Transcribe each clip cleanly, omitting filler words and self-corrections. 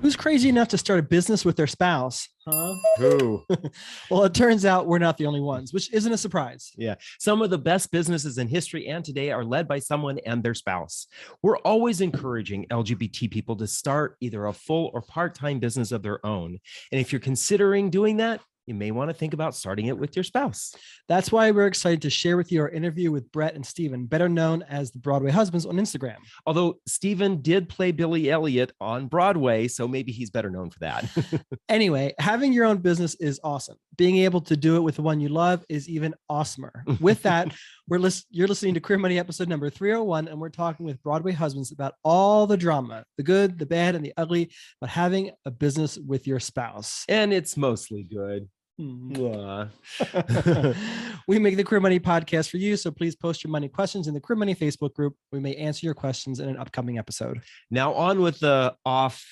Who's crazy enough to start a business with their spouse? Huh? Who? Well, it turns out we're not the only ones, which isn't a surprise. Yeah. Some of the best businesses in history and today are led by someone and their spouse. We're always encouraging LGBT people to start either a full or part-time business of their own. And if you're considering doing that, you may want to think about starting it with your spouse. That's why we're excited to share with you our interview with Bret and Stephen, better known as the Broadway Husbands on Instagram. Although Stephen did play Billy Elliot on Broadway, so maybe he's better known for that. Anyway, having your own business is awesome. Being able to do it with the one you love is even awesomer. With that, you're listening to Queer Money episode number 301, and we're talking with Broadway Husbands about all the drama, the good, the bad, and the ugly, about having a business with your spouse. And it's mostly good. We make the Queer Money podcast for you, so please post your money questions in the Queer Money Facebook group. We may answer your questions in an upcoming episode. Now on with the off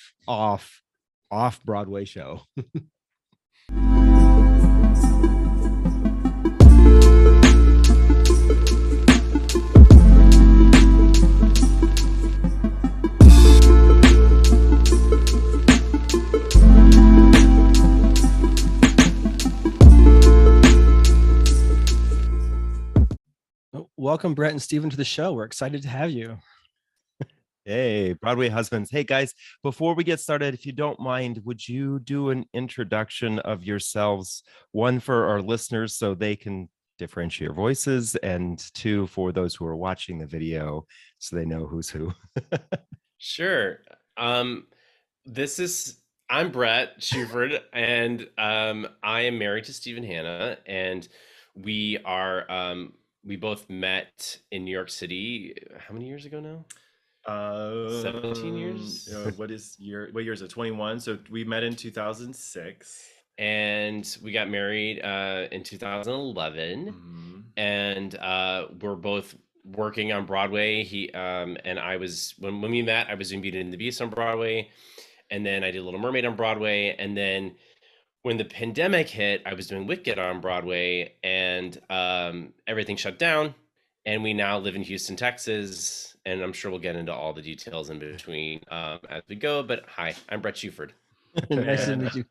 Broadway show. Welcome, Bret and Stephen, to the show. We're excited to have you. Hey, Broadway Husbands. Hey, guys, before we get started, if you don't mind, would you do an introduction of yourselves? One for our listeners so they can differentiate your voices, and two for those who are watching the video so they know who's who. Sure. I'm Bret Shuford, and I am married to Stephen Hanna, and we both met in New York City. How many years ago now? 17 years. What year is it? 21. So we met in 2006, and we got married in 2011. Mm-hmm. And we're both working on Broadway. He and I was when we met, I was in Beauty and the Beast on Broadway, and then I did Little Mermaid on Broadway, and then when the pandemic hit, I was doing Wicked on Broadway, and everything shut down, and we now live in Houston, Texas, and I'm sure we'll get into all the details in between as we go. But hi, I'm Bret Shuford. Nice to meet you.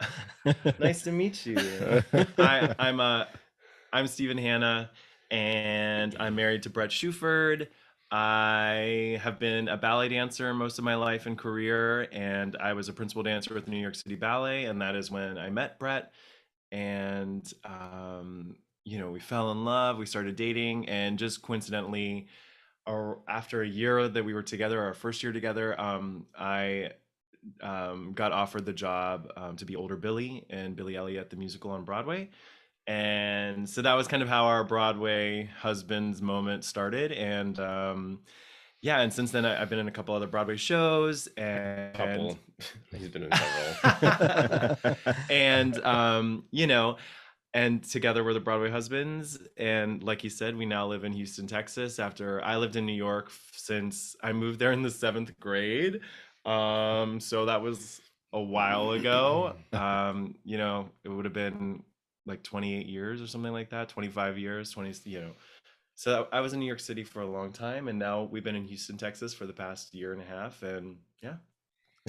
Nice to meet you. I'm Stephen Hanna, and I'm married to Bret Shuford. I have been a ballet dancer most of my life and career, and I was a principal dancer with the New York City Ballet, and that is when I met Bret. And we fell in love, we started dating, and just coincidentally, after a year that we were together, our first year together, I got offered the job to be older Billy in Billy Elliot the musical on Broadway. And so that was kind of how our Broadway Husbands moment started. And and since then I've been in a couple other Broadway shows, and He's been in several. and together we're the Broadway Husbands. And like you said, we now live in Houston, Texas, after I lived in New York since I moved there in the 7th grade. So that was a while ago. It would have been like 28 years or something like that, 25 years, 20, So I was in New York City for a long time, and now we've been in Houston, Texas for the past year and a half. And yeah,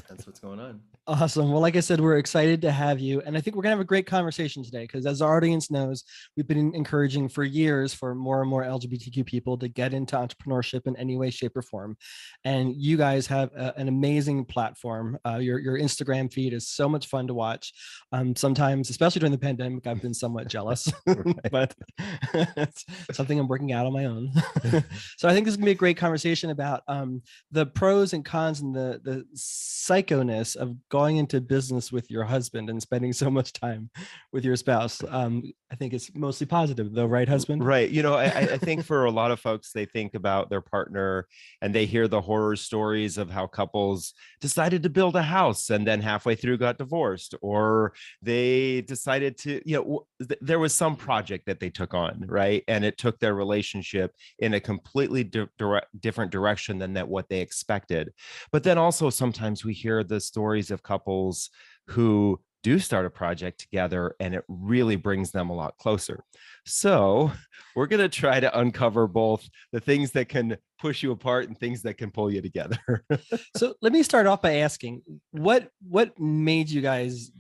that's what's going on. Awesome. Well, like I said, we're excited to have you. And I think we're going to have a great conversation today because, as our audience knows, we've been encouraging for years for more and more LGBTQ people to get into entrepreneurship in any way, shape, or form. And you guys have an amazing platform. Your Instagram feed is so much fun to watch. Sometimes, especially during the pandemic, I've been somewhat jealous, but it's something I'm working out on my own. So I think this is going to be a great conversation about the pros and cons and the psychoness of going into business with your husband and spending so much time with your spouse. I think it's mostly positive though, right, husband? Right. I think for a lot of folks, they think about their partner and they hear the horror stories of how couples decided to build a house and then halfway through got divorced, or they decided to, there was some project that they took on, right? And it took their relationship in a completely different direction than what they expected. But then also sometimes we hear the stories of couples who do start a project together, and it really brings them a lot closer. So we're going to try to uncover both the things that can push you apart and things that can pull you together. So let me start off by asking, what made you guys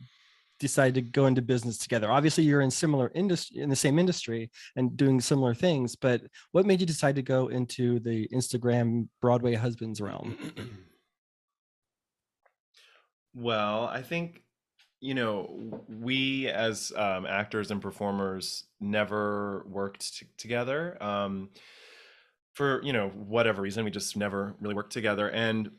decide to go into business together? Obviously, you're in the same industry and doing similar things, but what made you decide to go into the Instagram Broadway Husbands realm? Well, I think, we as actors and performers never worked together. For, whatever reason, we just never really worked together. And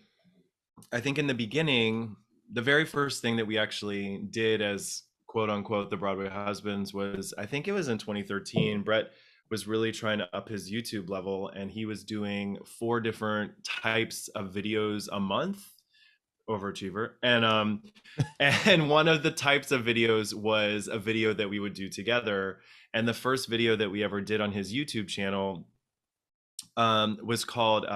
I think in the beginning, the very first thing that we actually did as quote unquote the Broadway Husbands was, I think it was in 2013, Bret was really trying to up his YouTube level, and he was doing 4 different types of videos a month. Overachiever. And one of the types of videos was a video that we would do together. And the first video that we ever did on his YouTube channel was called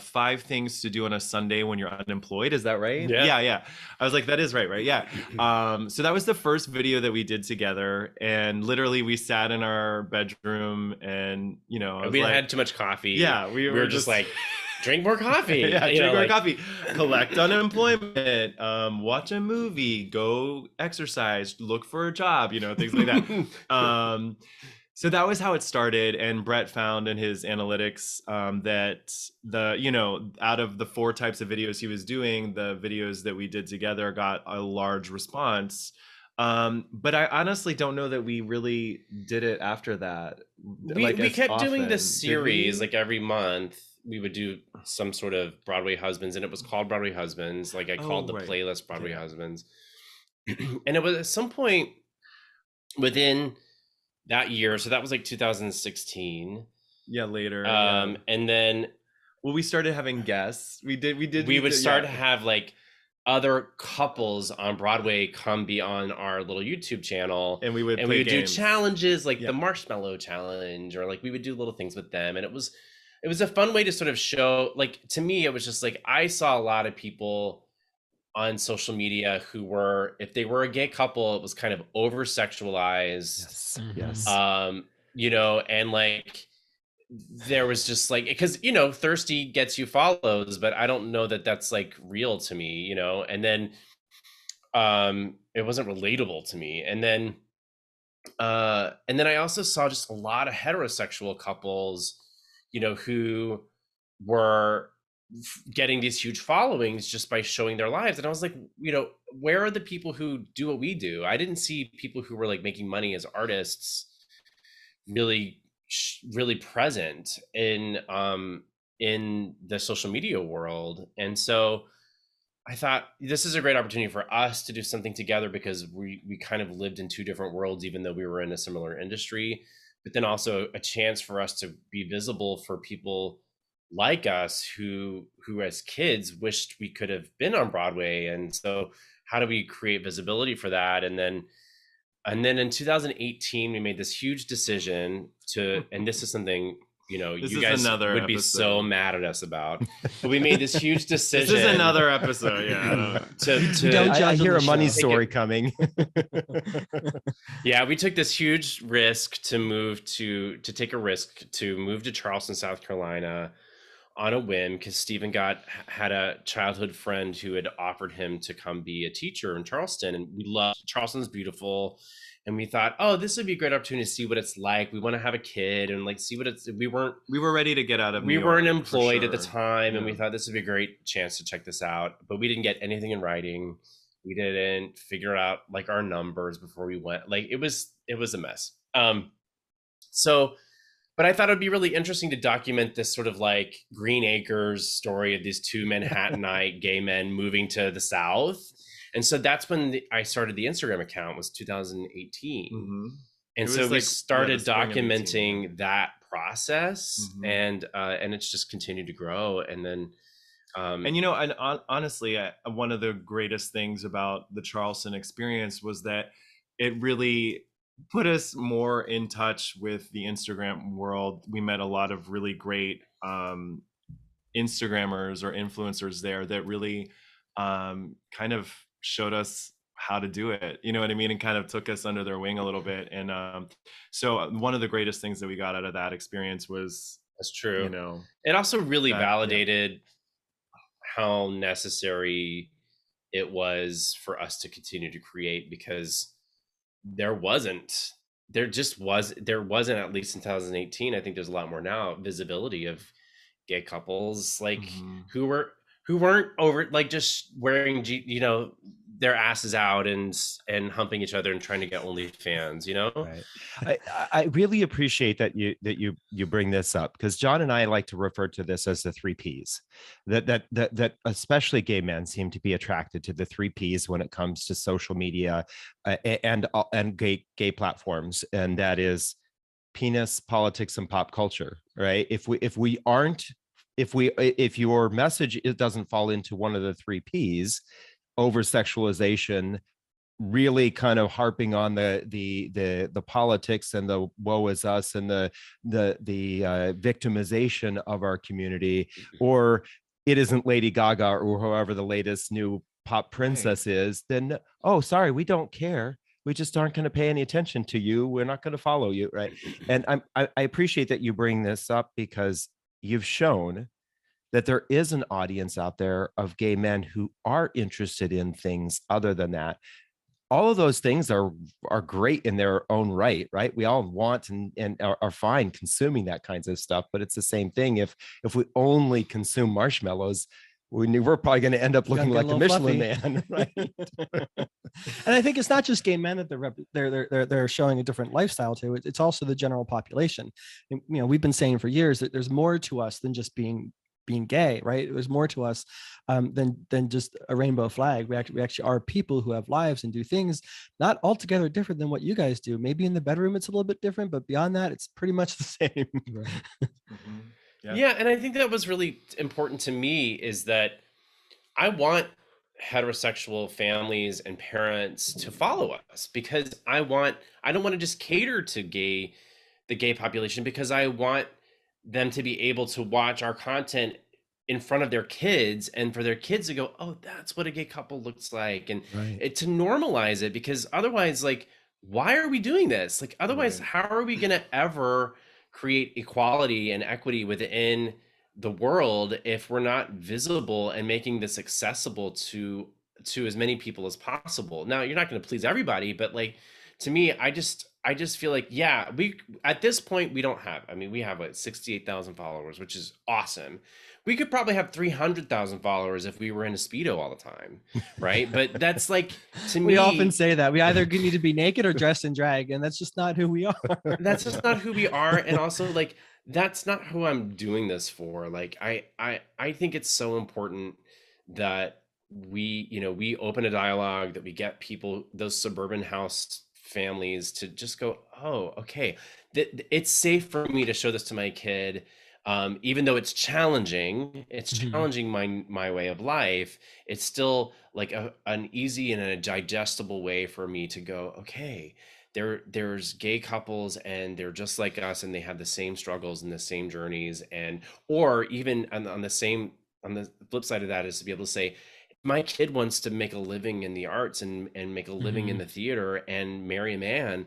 5 Things to Do on a Sunday When You're Unemployed. Is that right? Yeah. I was like, that is right. Yeah. So that was the first video that we did together. And literally we sat in our bedroom and, we had too much coffee. Yeah. We were just like, drink more coffee. Drink more coffee, collect unemployment, watch a movie, go exercise, look for a job, things like that. So that was how it started. And Bret found in his analytics that out of the 4 types of videos he was doing, the videos that we did together got a large response. But I honestly don't know that we really did it after that. We kept doing this series like every month. We would do some sort of Broadway Husbands, and it was called Broadway Husbands. Like I called the playlist Broadway Husbands. And it was at some point within that year. So that was like 2016. Yeah, later. And then we started having guests. We would start to have like other couples on Broadway come be on our little YouTube channel, and we would do challenges like the Marshmallow Challenge, or like we would do little things with them. And it was a fun way to sort of show, like, to me, it was just like, I saw a lot of people on social media who were, if they were a gay couple, it was kind of over sexualized. Yes. And like, there was just like, because, thirsty gets you follows, but I don't know that that's like real to me, and then it wasn't relatable to me. And then I also saw just a lot of heterosexual couples, who were getting these huge followings just by showing their lives. And I was like, where are the people who do what we do? I didn't see people who were like making money as artists really present in the social media world. And so I thought this is a great opportunity for us to do something together, because we kind of lived in 2 different worlds, even though we were in a similar industry. But then also a chance for us to be visible for people like us who as kids wished we could have been on Broadway. And so how do we create visibility for that? And then in 2018, we made this huge decision to, and this is something, you guys would be so mad at us about, but we made this huge decision. This is another episode. Yeah. I hear a money story coming. Yeah, we took this huge risk to take a risk to move to Charleston, South Carolina on a whim, because Stephen had a childhood friend who had offered him to come be a teacher in Charleston. And we loved Charleston's beautiful. And we thought, oh, this would be a great opportunity to see what it's like. We want to have a kid and like see what it's. We were ready to get out of. We weren't employed at the time, and we thought this would be a great chance to check this out. But we didn't get anything in writing. We didn't figure out like our numbers before we went. Like it was a mess. But I thought it'd be really interesting to document this sort of like Green Acres story of these 2 Manhattanite gay men moving to the South. And so that's when I started the Instagram account, was 2018. Mm-hmm. And so we started documenting that process, and it's just continued to grow. And then, honestly, one of the greatest things about the Charleston experience was that it really put us more in touch with the Instagram world. We met a lot of really great Instagrammers or influencers there that really kind of showed us how to do it, you know what I mean, and kind of took us under their wing a little bit. And so one of the greatest things that we got out of that experience was, That's true. you know, It also really that, yeah. validated how necessary it was for us to continue to create, because there wasn't at least in 2018, I think there's a lot more now, visibility of gay couples like Mhm. who weren't over like just wearing their asses out and humping each other and trying to get OnlyFans, Right. I really appreciate that you bring this up, because John and I like to refer to this as the three Ps. That especially gay men seem to be attracted to the three Ps when it comes to social media and gay platforms, and that is penis, politics, and pop culture. Right. If your message doesn't fall into one of the three Ps, over sexualization, really kind of harping on the politics and the woe is us and the victimization of our community, or it isn't Lady Gaga or whoever the latest new pop princess is, then oh, sorry, we don't care. We just aren't going to pay any attention to you. We're not going to follow you, right? And I appreciate that you bring this up, because you've shown that there is an audience out there of gay men who are interested in things other than that. All of those things are great in their own right? We all want and are fine consuming that kinds of stuff, but it's the same thing. If we only consume marshmallows, we're probably going to end up looking like a Michelin man, right? And I think it's not just gay men that they're showing a different lifestyle to. It's also the general population. We've been saying for years that there's more to us than just being gay, right? There's more to us than just a rainbow flag. We actually are people who have lives and do things not altogether different than what you guys do. Maybe in the bedroom it's a little bit different, but beyond that, it's pretty much the same. Right. Mm-hmm. Yeah, and I think that was really important to me, is that I want heterosexual families and parents to follow us, because I don't want to just cater to the gay population, because I want them to be able to watch our content in front of their kids, and for their kids to go, oh, that's what a gay couple looks like, and to normalize it, because otherwise, like, why are we doing this? Like, otherwise, how are we going to ever create equality and equity within the world if we're not visible and making this accessible to as many people as possible? Now, you're not going to please everybody, but like, to me, I just feel like, yeah, we at this point we have what, 68,000 followers, which is awesome. We could probably have 300,000 followers if we were in a Speedo all the time, right? But that's like, to me, we often say that we either need to be naked or dressed in drag, and that's just not who we are. That's just not who we are. And also, like, that's not who I'm doing this for. Like, I think it's so important that we open a dialogue, that we get people, those suburban house families, to just go, oh, okay, it's safe for me to show this to my kid. Even though it's challenging, my way of life, it's still like an easy and a digestible way for me to go, okay, there's gay couples and they're just like us, and they have the same struggles and the same journeys, or even on the flip side of that is to be able to say, my kid wants to make a living in the arts and make a living in the theater and marry a man.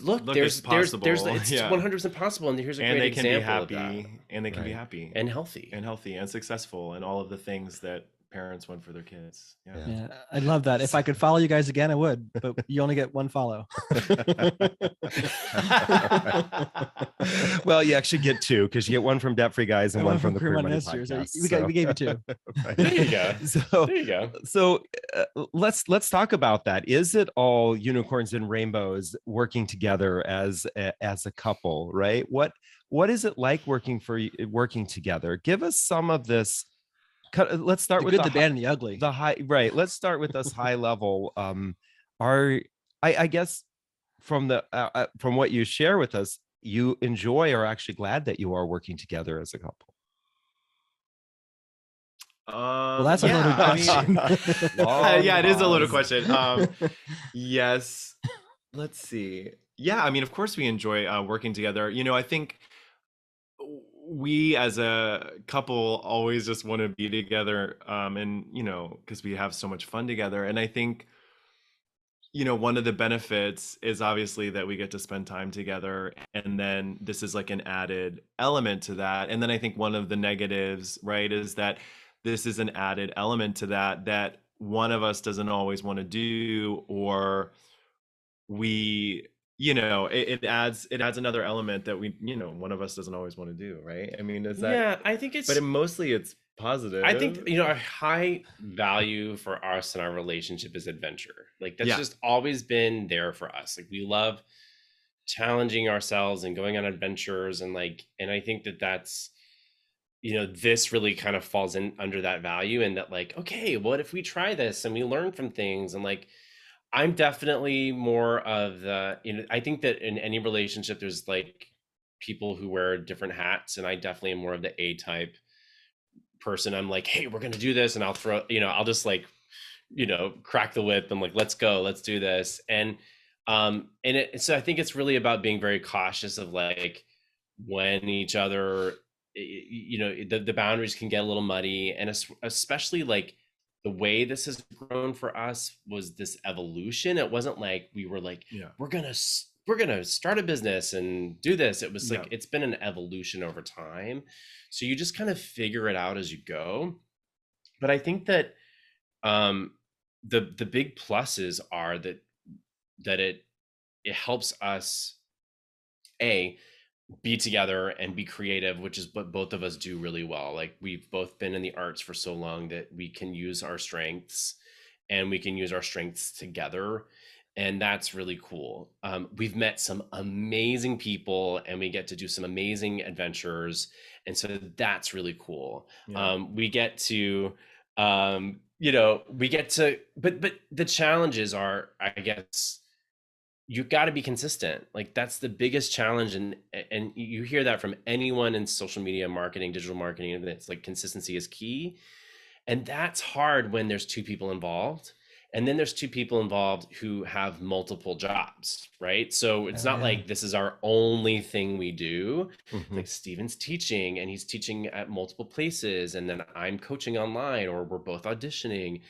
Look, it's 100% possible, and here's a great example of that. And they can be happy and healthy and successful, and all of the things that parents want for their kids. Yeah, I love that. If I could follow you guys again, I would, but you only get one follow. Well, you actually get two, because you get one from Debt Free Guys and one from the Queer Money Podcast. We gave you two. Right. There you go. There you go. So let's talk about that. Is it all unicorns and rainbows working together as a couple, right? What is it like working together? Give us some of this. Let's start with the bad, and the ugly. The high, right? Let's start with this high level. I guess from what you share with us, you enjoy or are actually glad that you are working together as a couple. Well, that's a loaded question. Yeah, it is a loaded question. Yes. Let's see. Yeah, I mean, of course we enjoy working together. I think we as a couple always just want to be together, and because we have so much fun together. And I think one of the benefits is obviously that we get to spend time together, and then this is like an added element to that. And then I think one of the negatives, right, is that this is an added element to that one of us doesn't always want to do, or we, it adds another element that we, one of us doesn't always want to do, right? I mean, is that? Yeah, I think it's. But mostly it's positive. I think a high value for us in our relationship is adventure. Like that's just always been there for us. Like we love challenging ourselves and going on adventures, and I think that's this really kind of falls in under that value, and that like, okay, what if we try this and we learn from things, and like I'm definitely more of the, I think that in any relationship there's like people who wear different hats, and I definitely am more of the A type person. I'm like, hey, we're gonna do this, and I'll throw, I'll just like, crack the whip and like, let's go, let's do this. And so I think it's really about being very cautious of like when each other, the boundaries can get a little muddy, and especially like the way this has grown for us was this evolution. It wasn't like we were like, we're gonna start a business and do this. It was like, it's been an evolution over time. So you just kind of figure it out as you go. But I think that the big pluses are that it helps us be together and be creative, which is what both of us do really well. Like we've both been in the arts for so long that we can use our strengths, and we can use our strengths together. And that's really cool. We've met some amazing people, and we get to do some amazing adventures. And so that's really cool. We get to, but the challenges are, I guess, you got to be consistent. Like that's the biggest challenge. And you hear that from anyone in social media marketing, digital marketing, and it's like consistency is key. And that's hard when there's two people involved. And then there's two people involved who have multiple jobs, right? So it's not like this is our only thing we do. Like Stephen's teaching, and he's teaching at multiple places. And then I'm coaching online, or we're both auditioning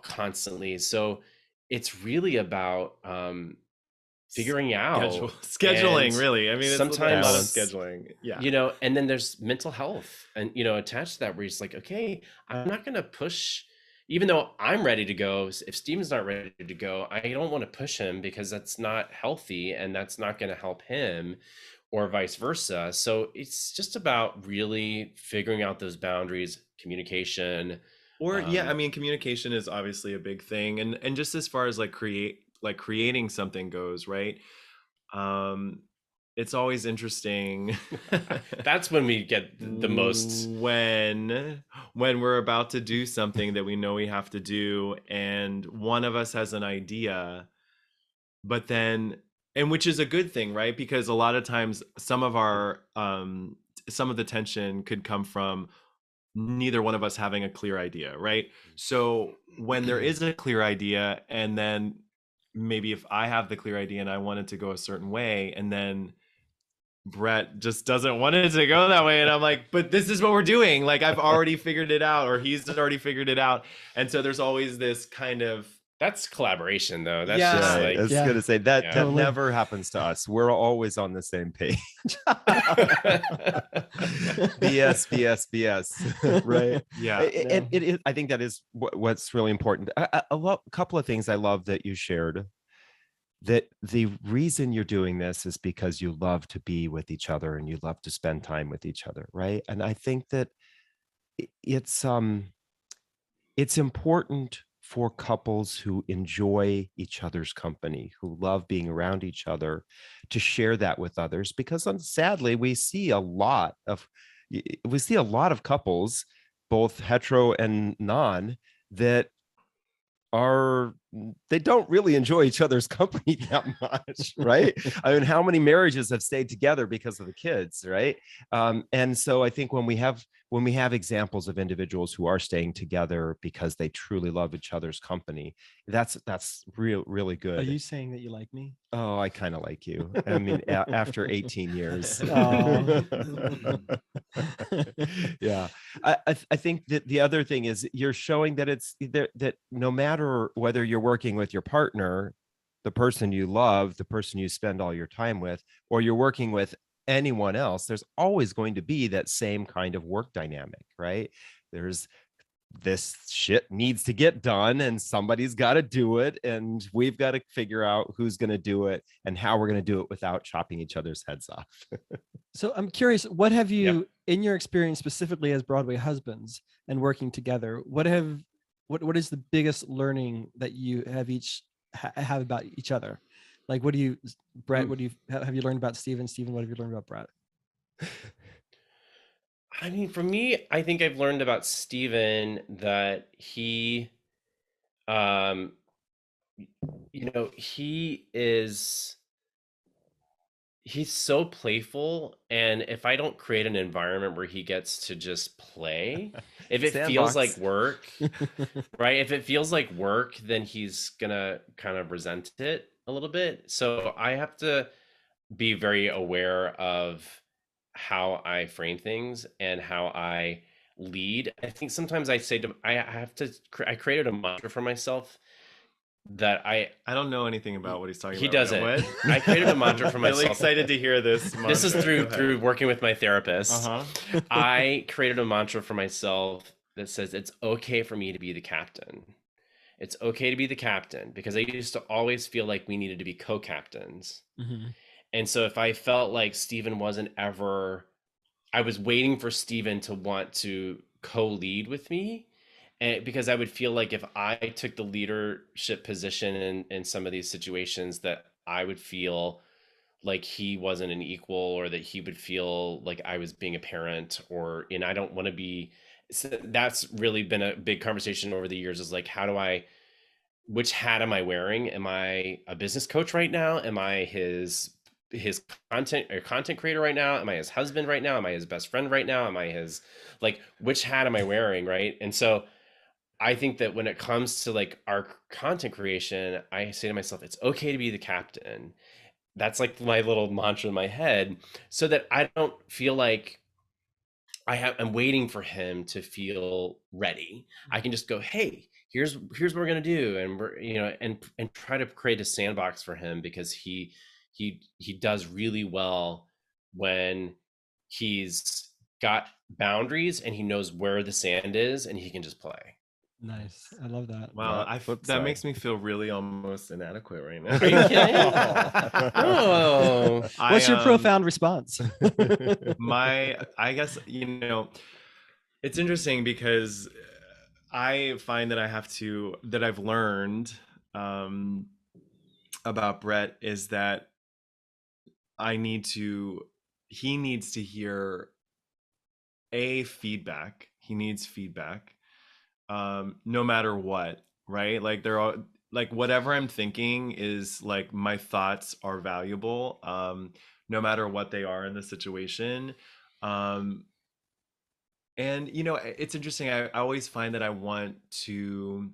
constantly. So it's really about figuring out scheduling, really. I mean, sometimes it's scheduling. Yeah. And then there's mental health, and attached to that, where he's like, okay, I'm not going to push. Even though I'm ready to go, if Steven's not ready to go, I don't want to push him, because that's not healthy, and that's not going to help him, or vice versa. So it's just about really figuring out those boundaries, communication. Or I mean, communication is obviously a big thing, and just as far as creating something goes, right? It's always interesting. That's when we get the most, when we're about to do something that we know we have to do, and one of us has an idea, but then, and which is a good thing, right? Because a lot of times some of the tension could come from neither one of us having a clear idea, right? So when there is a clear idea, and then maybe if I have the clear idea and I want it to go a certain way, and then Bret just doesn't want it to go that way, and I'm like, but this is what we're doing. Like I've already figured it out, or he's already figured it out. And so there's always this kind of, that's collaboration though. That's just like, I was gonna say that never happens to us. We're always on the same page. BS, right? Yeah. It I think that is what's really important. A couple of things I love that you shared. That the reason you're doing this is because you love to be with each other, and you love to spend time with each other, right? And I think that it's important for couples who enjoy each other's company, who love being around each other, to share that with others, because sadly we see a lot of couples, both hetero and non, that they don't really enjoy each other's company that much, right? I mean, how many marriages have stayed together because of the kids, right? And so I think when we have examples of individuals who are staying together because they truly love each other's company, that's really good. Are you saying that you like me? Oh, I kind of like you. I mean, after 18 years. Yeah. I think that the other thing is you're showing that that no matter whether you're working with your partner, the person you love, the person you spend all your time with, or you're working with anyone else, there's always going to be that same kind of work dynamic, right? There's this shit needs to get done and somebody's got to do it, and we've got to figure out who's going to do it and how we're going to do it without chopping each other's heads off. So I'm curious, what have you, in your experience specifically as Broadway husbands and working together, what is the biggest learning that you have each have about each other? Like, what do you, Bret, what do you have you learned about Stephen? Stephen, what have you learned about Bret? I mean, for me, I think I've learned about Stephen that he, um, he's so playful, and if I don't create an environment where he gets to just play, if it feels like work, right? If it feels like work, then he's gonna kind of resent it a little bit. So I have to be very aware of how I frame things and how I lead. I think sometimes I created a mantra for myself that I don't know anything about what he's talking about. He doesn't. I created a mantra for myself. Really excited to hear this. This is through working with my therapist. I created a mantra for myself that says it's okay for me to be the captain. It's okay to be the captain, because I used to always feel like we needed to be co-captains. Mm-hmm. And so if I felt like Stephen I was waiting for Stephen to want to co-lead with me. And because I would feel like if I took the leadership position in some of these situations, that I would feel like he wasn't an equal, or that he would feel like I was being a parent, and I don't want to be. So that's really been a big conversation over the years, is like, which hat am I wearing? Am I a business coach right now? Am I his content creator right now? Am I his husband right now? Am I his best friend right now? Am I his, which hat am I wearing? Right. And so I think that when it comes to our content creation, I say to myself, it's okay to be the captain. That's like my little mantra in my head, so that I don't feel like I'm waiting for him to feel ready. I can just go, hey, here's what we're gonna do, and we're and try to create a sandbox for him, because he does really well when he's got boundaries and he knows where the sand is and he can just play. Nice. I love that. Wow. That makes me feel really almost inadequate right now. Are you kidding? Oh. What's your profound response? I guess, it's interesting, because I find that I've learned about Bret is that he needs to hear feedback. He needs feedback. No matter what, right? Whatever I'm thinking is my thoughts are valuable, no matter what they are in the situation. And it's interesting. I always find that I want to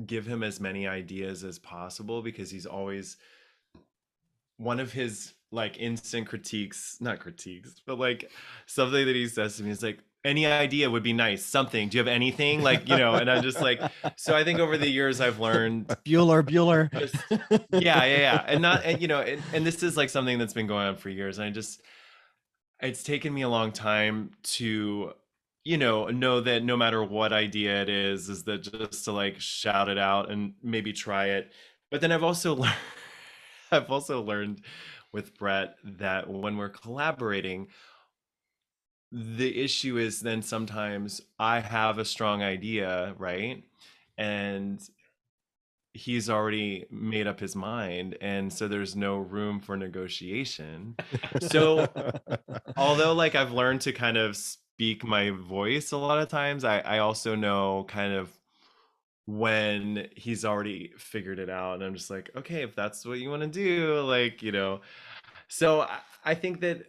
give him as many ideas as possible, because he's always, one of his instant not critiques, but something that he says to me is any idea would be nice. Something. Do you have anything? And I'm just so I think over the years I've learned Bueller. Yeah. And this is something that's been going on for years. And it's taken me a long time to, know that no matter what idea it is that just to shout it out and maybe try it. But then I've also learned with Bret that when we're collaborating, the issue is then sometimes I have a strong idea, right? And he's already made up his mind. And so there's no room for negotiation. So although I've learned to kind of speak my voice a lot of times, I also know kind of when he's already figured it out. And I'm just okay, if that's what you want to do, So I think that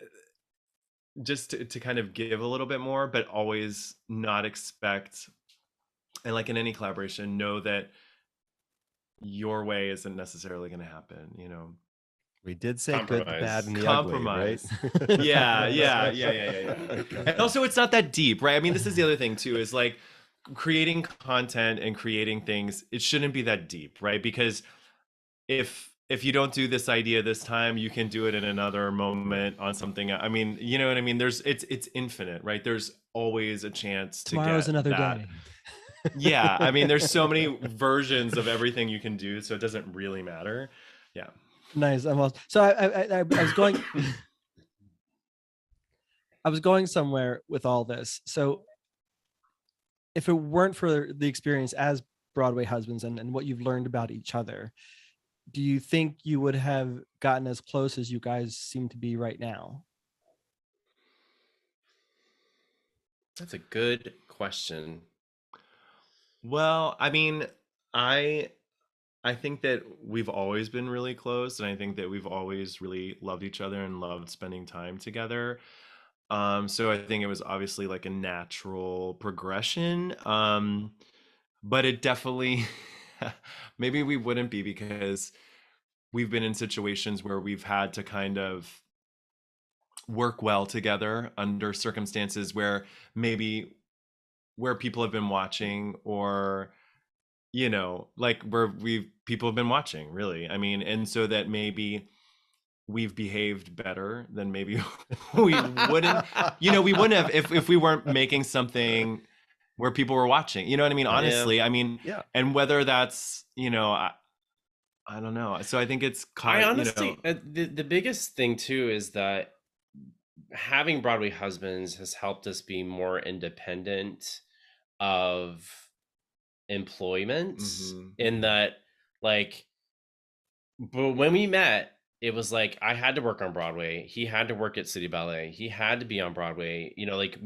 just to kind of give a little bit more, but always not expect, and in any collaboration, know that your way isn't necessarily going to happen, We did say good, the bad, and the compromise. Ugly, right? Yeah. And also, it's not that deep, right? I mean, this is the other thing too, is creating content and creating things, it shouldn't be that deep, right? Because if you don't do this idea this time, you can do it in another moment on something. I mean, you know what I mean? It's infinite, right? There's always a chance to Tomorrow's get another that. day. Yeah, I mean, there's so many versions of everything you can do, so it doesn't really matter. Yeah. Nice. So I was going. I was going somewhere with all this. So if it weren't for the experience as Broadway husbands and what you've learned about each other, do you think you would have gotten as close as you guys seem to be right now? That's a good question. Well, I mean, I I think that we've always been really close, and I think that we've always really loved each other and loved spending time together. So I think it was obviously like a natural progression. But it definitely maybe we wouldn't be, because we've been in situations where we've had to kind of work well together under circumstances where maybe where people have been watching, or like where we've people have been watching, really. I mean, and so that maybe we've behaved better than maybe we wouldn't we wouldn't have if we weren't making something where people were watching, you know what I mean? Honestly, I mean, Yeah. and whether that's I don't know. So I think it's I honestly, the biggest thing too is that having Broadway Husbands has helped us be more independent of employment, in that, like, but when we met, it was like I had to work on Broadway. He had to work at City Ballet. He had to be on Broadway. Like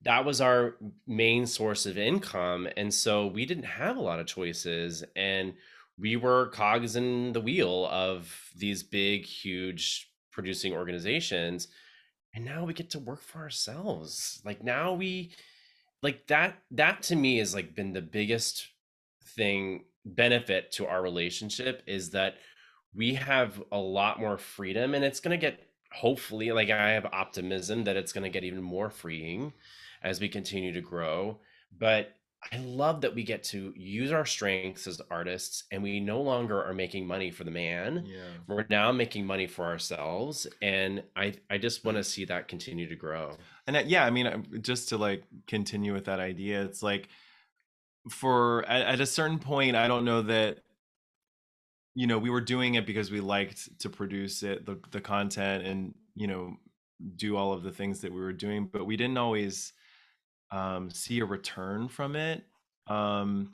that was our main source of income. And so we didn't have a lot of choices. And we were cogs in the wheel of these big, huge producing organizations. And now we get to work for ourselves. Like now like that to me has like been the biggest benefit to our relationship, is that we have a lot more freedom, and it's going to get, hopefully, like, I have optimism that it's going to get even more freeing as we continue to grow. But I love that we get to use our strengths as artists, and we no longer are making money for the man. We're now making money for ourselves, and I just want to see that continue to grow. And I mean, just to like continue with that idea, it's like at a certain point, I don't know that we were doing it because we liked to produce it, the content, and do all of the things that we were doing, but we didn't always see a return from it. And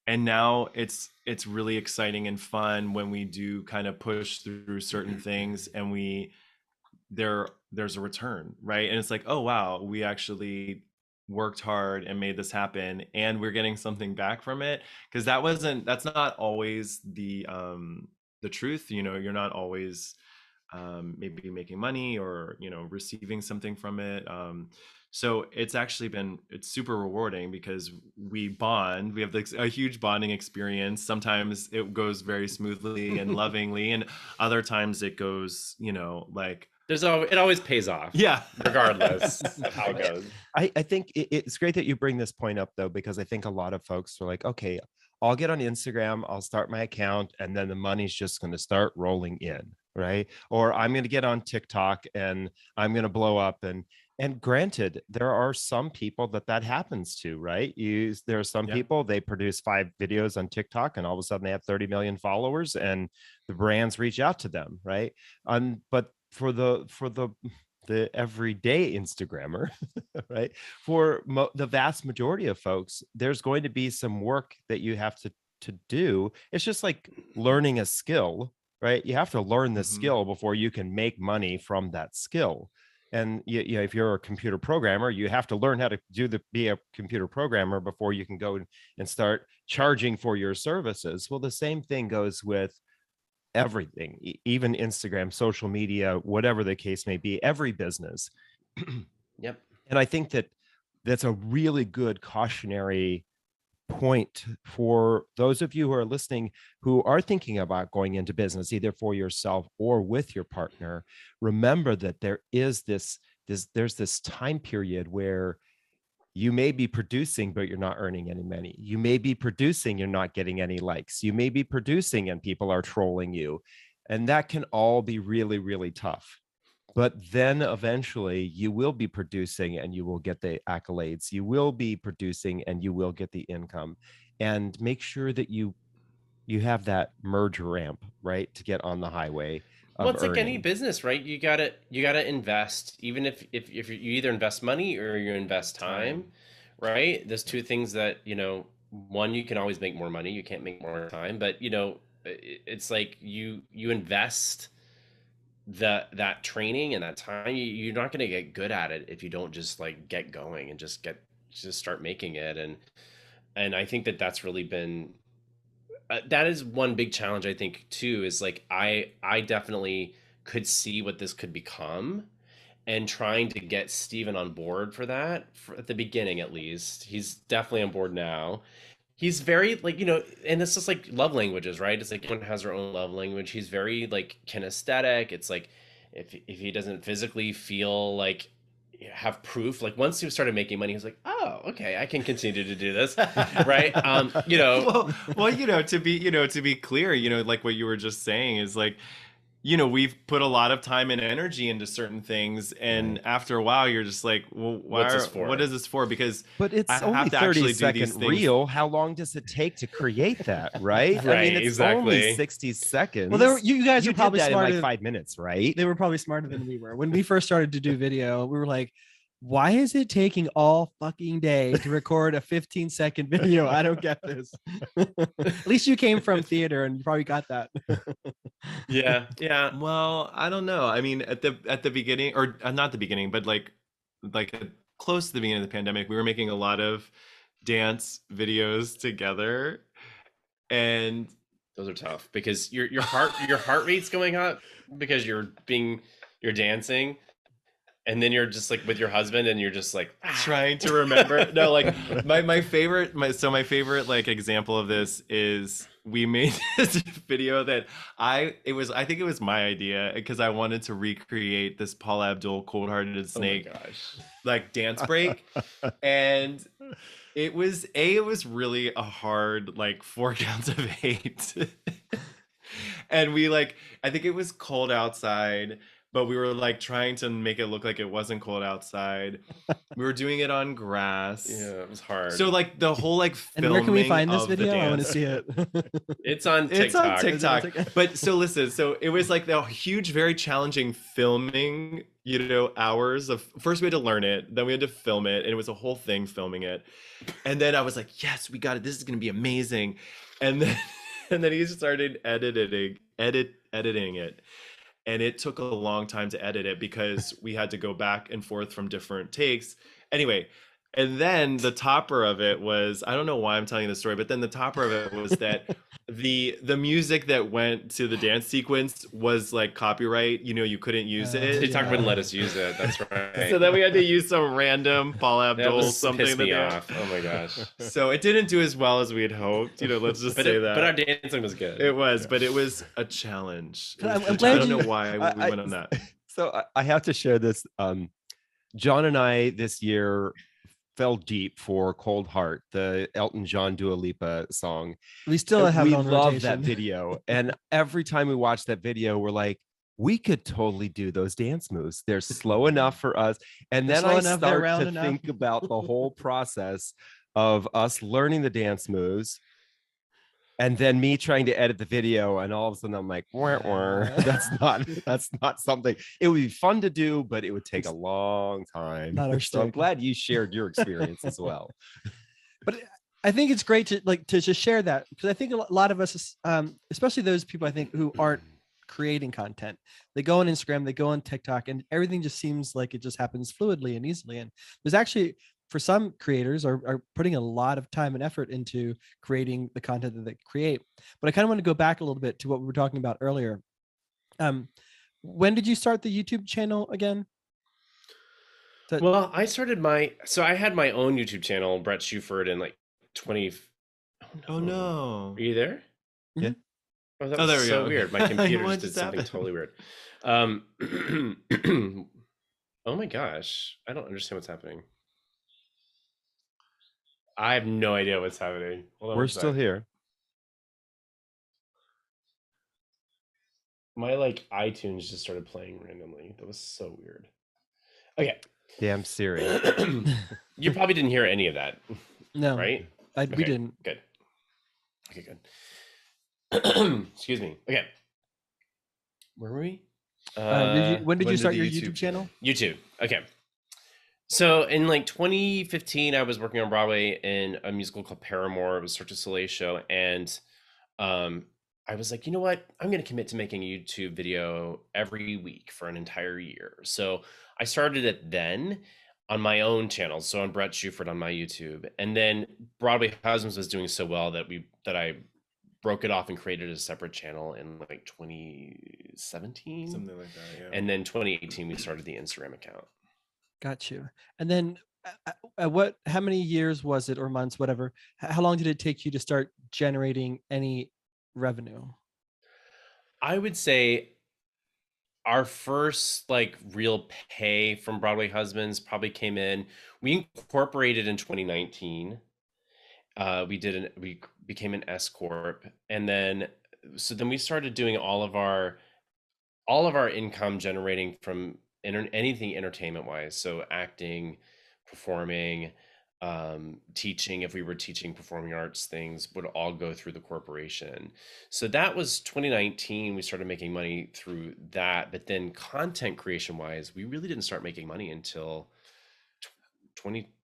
now it's really exciting and fun when we do kind of push through certain things, and there's a return, right? And it's like, oh wow, we actually worked hard and made this happen, and we're getting something back from it. Because that's not always the truth. You're not always maybe making money or receiving something from it. So it's super rewarding, because we bond. We have a huge bonding experience. Sometimes it goes very smoothly and lovingly, and other times it goes like it always pays off. Yeah. Regardless of how it goes. I think it's great that you bring this point up, though, because I think a lot of folks are like, okay, I'll get on Instagram, I'll start my account, and then the money's just going to start rolling in, right? Or I'm going to get on TikTok and I'm going to blow up. And granted, there are some people that happens to, right? There are some people, they produce 5 videos on TikTok, and all of a sudden they have 30 million followers, and the brands reach out to them, right? But for the everyday Instagrammer, right? For the vast majority of folks, there's going to be some work that you have to do. It's just like learning a skill, right? You have to learn the skill before you can make money from that skill. And if you're a computer programmer, you have to learn how to be a computer programmer before you can go and start charging for your services. Well, the same thing goes with everything, even Instagram, social media, whatever the case may be, every business. Yep. And I think that's a really good cautionary point for those of you who are listening, who are thinking about going into business, either for yourself or with your partner. Remember that there's this time period where You may be producing, but you're not earning any money. You may be producing, you're not getting any likes. You may be producing and people are trolling you. And that can all be really, really tough. But then eventually you will be producing and you will get the accolades. You will be producing and you will get the income. And make sure that you have that merge ramp, right, to get on the highway Well, of it's like any earning. business, right? You gotta invest, even if you either invest money or you invest time, right? There's two things that, one, you can always make more money. You can't make more time, but it's like you invest that training and that time. You're not gonna get good at it if you don't just like get going and just start making it. And I think that's really been that is one big challenge, I think, too, is like I definitely could see what this could become, and trying to get Steven on board for that, at the beginning at least. He's definitely on board now. He's very like, and it's just like love languages, right? It's like everyone has their own love language. He's very like kinesthetic. It's like if he doesn't physically feel like have proof, like once he started making money, he was like, oh, okay, I can continue to do this, right? Well, to be clear, like what you were just saying is like, we've put a lot of time and energy into certain things, and Right. after a while, you're just like, well, What's this for? what is this for? Because But it's I only have to 30 actually do second these things. reel. How long does it take to create that, right? I Right, mean, it's only exactly. 60 seconds. Well, you guys You are did probably that in smarter. like 5 minutes, right? They were probably smarter than we were. When we first started to do video, we were like, why is it taking all fucking day to record a 15-second video? I don't get this. At least you came from theater and you probably got that. Yeah. Well, I don't know. I mean, at the beginning, or not the beginning, but close to the beginning of the pandemic, we were making a lot of dance videos together, and Those are tough because your heart rate's going up because you're dancing, and then you're just like with your husband and you're just like trying to remember. No, like my favorite like example of this is we made this video that I think it was my idea because I wanted to recreate this Paul Abdul Cold Hearted Snake like dance break, and it was really a hard like 4 counts of 8. And we like, I think it was cold outside, but we were like trying to make it look like it wasn't cold outside. We were doing it on grass. Yeah, it was hard. So like the whole like And filming where can we find this of the video? I want to dance. see it. It's on TikTok. It's on Is it on TikTok. TikTok? But so listen, so it was like the huge, very challenging filming, hours of, first we had to learn it, then we had to film it, and it was a whole thing filming it. And then I was like, yes, we got it. This is going to be amazing. And then and then he started editing it. And it took a long time to edit it because we had to go back and forth from different takes. Anyway, and then the topper of it was, I don't know why I'm telling you this story, but then the topper of it was that the music that went to the dance sequence was like copyright. You couldn't use it. TikTok wouldn't let us use it. That's right. So then we had to use some random Paul That Abdul was something pissed me that off. Oh my gosh. So it didn't do as well as we had hoped. Let's just say that. But our dancing was good. It was, but it was a challenge. I'm glad I don't you- know why we went on that. So I have to share this. John and I this year fell deep for Cold Heart, the Elton John Dua Lipa song. We still have we it on love rotation. that video. And every time we watch that video, we're like, we could totally do those dance moves. They're slow enough for us. And They're then slow I enough, they're start round to enough. think about the whole process of us learning the dance moves. And then me trying to edit the video, and all of a sudden I'm like, wah, wah. That's not something. It would be fun to do, but it would take a long time. Not our So I'm shtick. glad you shared your experience as well. But I think it's great to just share that, because I think a lot of us, especially those people I think who aren't creating content, they go on Instagram, they go on TikTok, and everything just seems like it just happens fluidly and easily. And there's actually, for some creators, are putting a lot of time and effort into creating the content that they create. But I kind of want to go back a little bit to what we were talking about earlier. When did you start the YouTube channel again? Well, I had my own YouTube channel, Bret Shuford, in like 20. Oh no. Are you there? Yeah. Oh, that Oh, was there we so go. weird. My computer What just did just something happened? totally weird. Oh my gosh. I don't understand what's happening. I have no idea what's happening. Hold on We're one still sec. here. My like iTunes just started playing randomly. That was so weird. Okay. Damn Siri. You probably didn't hear any of that, No, right? we Okay, didn't. Good. Okay, good. Excuse me. Okay. Where were we? When did you did start the your YouTube YouTube channel? YouTube. Okay. So in like 2015, I was working on Broadway in a musical called Paramore. It was Cirque du Soleil show, and I was like, you know what? I'm going to commit to making a YouTube video every week for an entire year. So I started it then on my own channel, so on Bret Shuford on my YouTube, and then Broadway Husbands was doing so well that I broke it off and created a separate channel in like 2017, Something like that, yeah. and then 2018 we started the Instagram account. Got you. And then how many years was it, or months, whatever? How long did it take you to start generating any revenue? I would say our first like real pay from Broadway Husbands probably came in. We incorporated in 2019. We became an S corp, and then we started doing all of our income generating from anything entertainment wise. So acting, performing, teaching, if we were teaching performing arts things, would all go through the corporation. So that was 2019. We started making money through that. But then content creation wise, we really didn't start making money until 2020.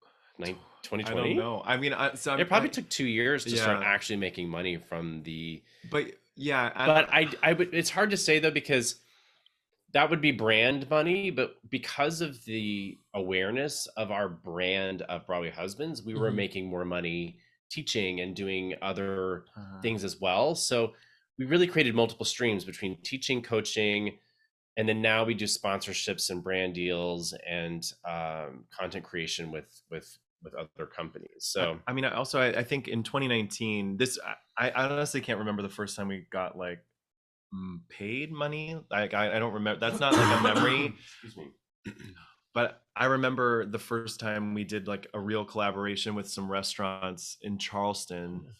I don't know. I mean, It probably took 2 years to start Yeah. actually making money from the. But yeah, But I would. It's hard to say though, because that would be brand money, but because of the awareness of our brand of Broadway Husbands, we were Mhm. making more money teaching and doing other Uh-huh. things as well. So we really created multiple streams between teaching, coaching, and then now we do sponsorships and brand deals and content creation with other companies. So I mean, I think in 2019, I honestly can't remember the first time we got like paid money. Like I don't remember. That's not like a memory. excuse me. But I remember the first time we did like a real collaboration with some restaurants in Charleston.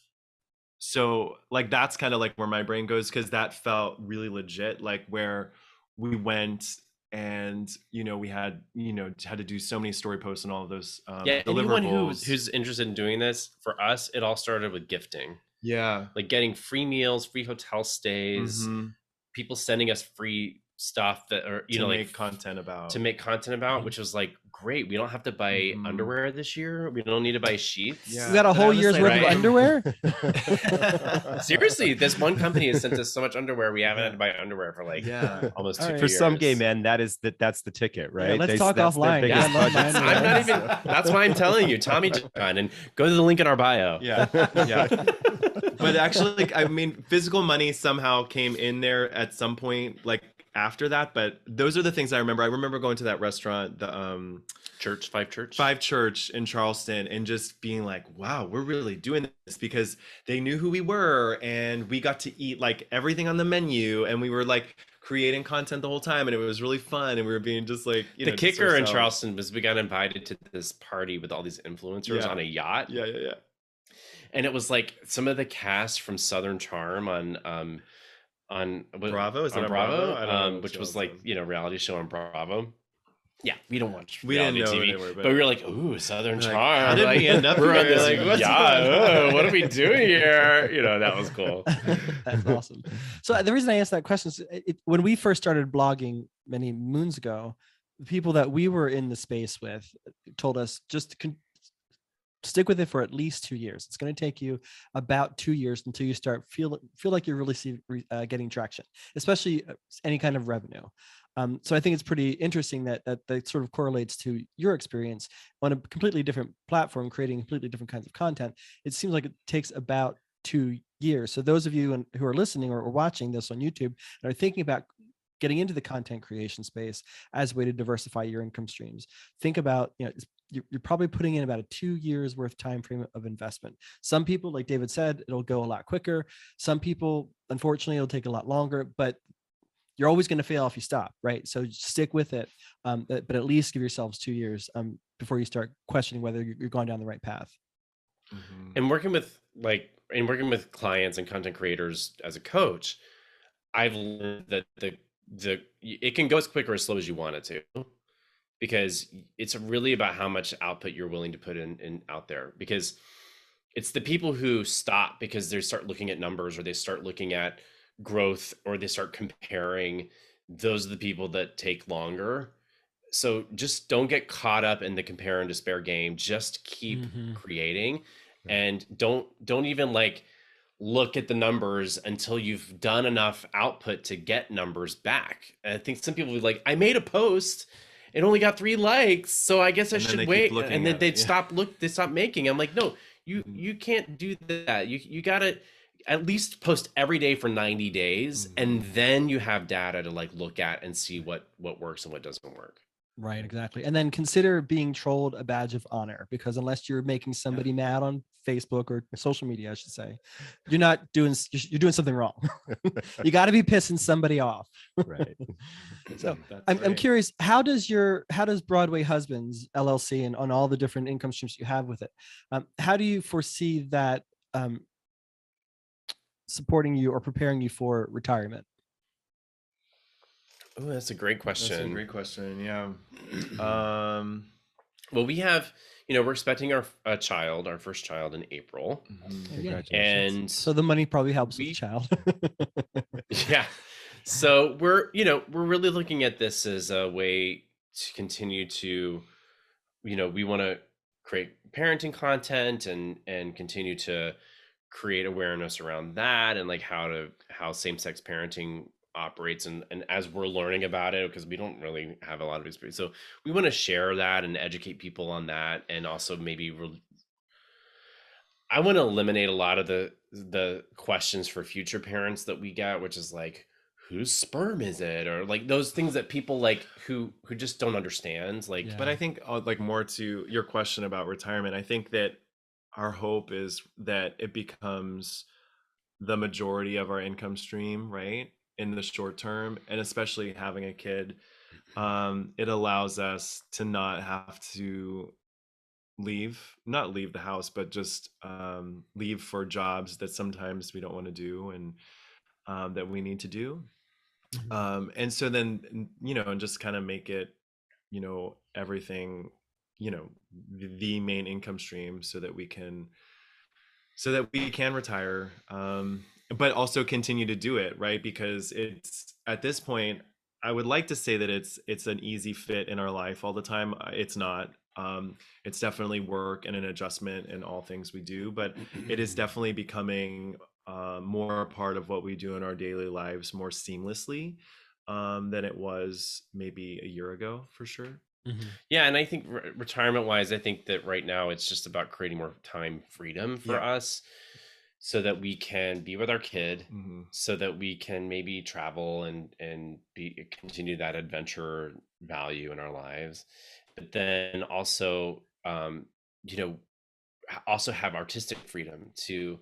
So like that's kind of like where my brain goes, because that felt really legit. Like where we went and we had to do so many story posts and all of those Yeah, anyone deliverables. who's interested in doing this, for us, it all started with gifting. Yeah. Like getting free meals, free hotel stays, Mhm. people sending us free stuff that are To like make content about. which was like great. We don't have to buy Mhm. underwear this year. We don't need to buy sheets. Yeah. You got a But whole honestly, year's worth right? of underwear? Seriously, this one company has sent us so much underwear. We haven't had to buy underwear for like Yeah. almost All 2 right. For years. some gay men, that's the ticket, right? let's talk that's their offline. biggest Yeah, I love my budget. underwear. I'm not even. That's why I'm telling you, Tommy John, and go to the link in our bio. Yeah. Yeah. But actually, like, I mean, physical money somehow came in there at some point, like after that. But those are the things I remember. I remember going to that restaurant, the Five Church in Charleston, and just being like, wow, we're really doing this, because they knew who we were and we got to eat like everything on the menu, and we were like creating content the whole time, and it was really fun, and we were being just like, The kicker in Charleston was we got invited to this party with all these influencers on a yacht. Yeah. And it was like some of the cast from Southern Charm on Bravo? Is it on Bravo? I don't know which was what's like, on. reality show on Bravo. Yeah, we don't watch We didn't reality know TV, they were, but we were like, ooh, Southern Like, Charm. how did we end up we're on here? this Like, what's yacht. going on? Oh, what are we doing here? That was cool. That's awesome. So the reason I asked that question is when we first started blogging many moons ago, the people that we were in the space with told us just stick with it for at least 2 years. It's going to take you about 2 years until you start feel like you're really getting traction, especially any kind of revenue. So I think it's pretty interesting that sort of correlates to your experience on a completely different platform, creating completely different kinds of content. It seems like it takes about 2 years. So those of you who are listening or watching this on YouTube and are thinking about getting into the content creation space as a way to diversify your income streams, think about, you're probably putting in about a 2 years worth time frame of investment. Some people, like David said, it'll go a lot quicker. Some people, unfortunately, it'll take a lot longer, but you're always going to fail if you stop, right? So stick with it, but at least give yourselves 2 years before you start questioning whether you're going down the right path. And working with clients and content creators as a coach, I've learned that it can go as quick or as slow as you want it to, because it's really about how much output you're willing to put in out there. Because it's the people who stop because they start looking at numbers, or they start looking at growth, or they start comparing. Those are the people that take longer. So just don't get caught up in the compare and despair game. Just keep creating, and don't even like look at the numbers until you've done enough output to get numbers back. And I think some people will be like, I made a post, it only got 3 likes, so I guess I should wait. And then they'd stop making. I'm like, no, you can't do that. You gotta at least post every day for 90 days, and then you have data to like look at and see what works and what doesn't work. Right, exactly. And then consider being trolled a badge of honor, because unless you're making somebody mad on Facebook or social media, I should say, you're doing something wrong. You got to be pissing somebody off. Right. So I'm curious, how does Broadway Husbands LLC, and on all the different income streams you have with it, how do you foresee that supporting you or preparing you for retirement? Oh, that's a great question. Yeah. Well, we have, we're expecting our first child in April. Congratulations. And so the money probably helps with the child. Yeah. So we're really looking at this as a way to continue to, we want to create parenting content and continue to create awareness around that, and like how same-sex parenting operates, and as we're learning about it, because we don't really have a lot of experience, so we want to share that and educate people on that. And also maybe I want to eliminate a lot of the questions for future parents that we get, which is like, whose sperm is it, or like those things that people like who just don't understand, like. But I think like more to your question about retirement, I think that our hope is that it becomes the majority of our income stream, right, in the short term. And especially having a kid, it allows us to not have to not leave the house, but just leave for jobs that sometimes we don't want to do, and that we need to do. And so then, and just kind of make it, everything, the main income stream, so that we can retire, but also continue to do it, right? Because it's, at this point, I would like to say that it's an easy fit in our life all the time. It's not. It's definitely work and an adjustment in all things we do, but it is definitely becoming more a part of what we do in our daily lives more seamlessly than it was maybe a year ago, for sure. Yeah, and I think retirement wise, I think that right now it's just about creating more time freedom for us, so that we can be with our kid, so that we can maybe travel and continue that adventure value in our lives, but then also also have artistic freedom to,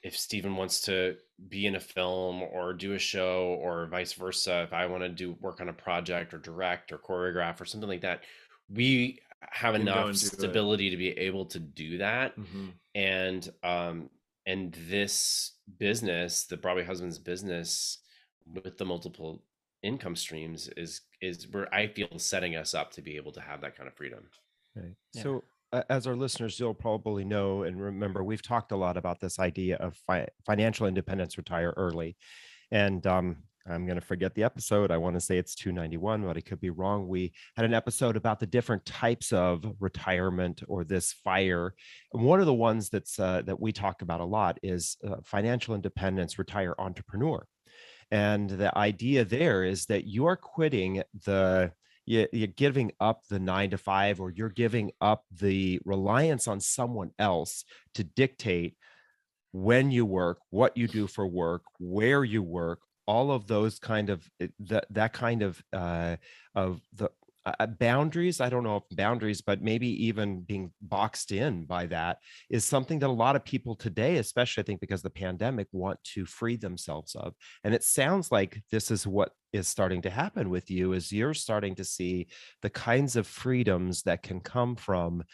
if Stephen wants to be in a film or do a show, or vice versa, if I want to work on a project or direct or choreograph or something like that, we have enough stability to be able to do that. And this business, the Broadway Husbands business, with the multiple income streams, is where I feel setting us up to be able to have that kind of freedom. Right. Yeah. So as our listeners, you'll probably know and remember, we've talked a lot about this idea of financial independence, retire early. And I'm going to forget the episode. I want to say it's 291, but I could be wrong. We had an episode about the different types of retirement, or this FIRE. And one of the ones that we talk about a lot is financial independence, retire entrepreneur. And the idea there is that you're quitting you're giving up the 9 to 5, or you're giving up the reliance on someone else to dictate when you work, what you do for work, where you work, all of those kind of that kind of the boundaries. I don't know if boundaries, but maybe even being boxed in by that is something that a lot of people today, especially I think because of the pandemic, want to free themselves of. And it sounds like this is what is starting to happen with you, is you're starting to see the kinds of freedoms that can come from